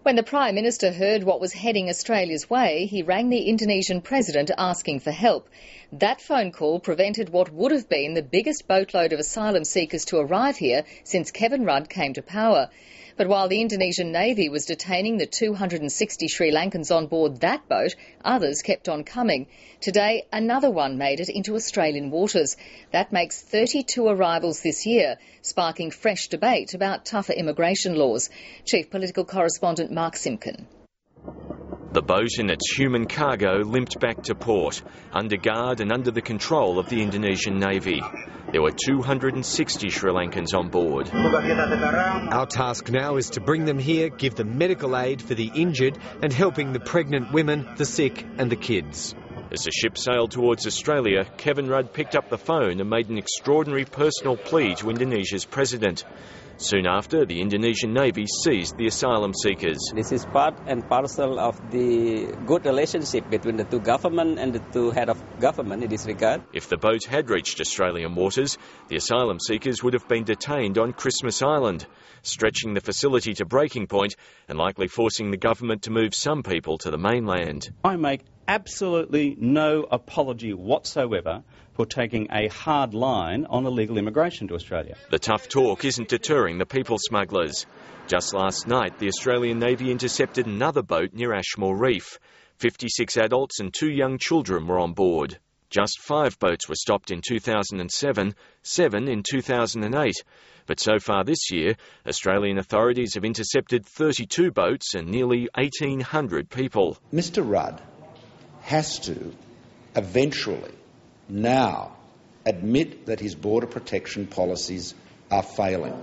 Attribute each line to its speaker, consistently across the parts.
Speaker 1: When the Prime Minister heard what was heading Australia's way, he rang the Indonesian President asking for help. That phone call prevented what would have been the biggest boatload of asylum seekers to arrive here since Kevin Rudd came to power. But while the Indonesian Navy was detaining the 260 Sri Lankans on board that boat, others kept on coming. Today, another one made it into Australian waters. That makes 32 arrivals this year, sparking fresh debate about tougher immigration laws. Chief Political Correspondent Mark Simpkin.
Speaker 2: The boat and its human cargo limped back to port, under guard and under the control of the Indonesian Navy. There were 260 Sri Lankans on board.
Speaker 3: Our task now is to bring them here, give them medical aid for the injured and helping the pregnant women, the sick and the kids.
Speaker 2: As the ship sailed towards Australia, Kevin Rudd picked up the phone and made an extraordinary personal plea to Indonesia's president. Soon after, the Indonesian Navy seized the asylum seekers.
Speaker 4: This is part and parcel of the good relationship between the two governments and the two head of government in this regard.
Speaker 2: If the boat had reached Australian waters, the asylum seekers would have been detained on Christmas Island, stretching the facility to breaking point and likely forcing the government to move some people to the mainland.
Speaker 5: I make absolutely no apology whatsoever for taking a hard line on illegal immigration to Australia.
Speaker 2: The tough talk isn't deterring the people smugglers. Just last night, the Australian Navy intercepted another boat near Ashmore Reef. 56 adults and 2 young children were on board. Just 5 boats were stopped in 2007, 7 in 2008. But so far this year, Australian authorities have intercepted 32 boats and nearly 1,800 people.
Speaker 6: Mr Rudd has to eventually now admit that his border protection policies are failing.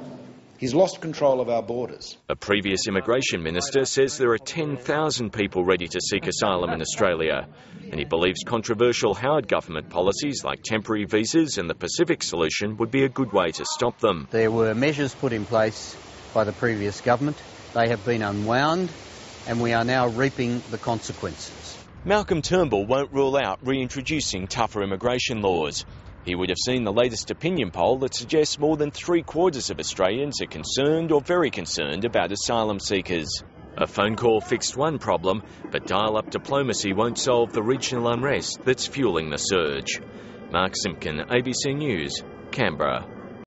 Speaker 6: He's lost control of our borders.
Speaker 2: A previous immigration minister says there are 10,000 people ready to seek asylum in Australia, and he believes controversial Howard government policies like temporary visas and the Pacific solution would be a good way to stop them.
Speaker 7: There were measures put in place by the previous government. They have been unwound, and we are now reaping the consequences.
Speaker 2: Malcolm Turnbull won't rule out reintroducing tougher immigration laws. He would have seen the latest opinion poll that suggests more than 3/4 of Australians are concerned or very concerned about asylum seekers. A phone call fixed one problem, but dial-up diplomacy won't solve the regional unrest that's fueling the surge. Mark Simpkin, ABC News, Canberra.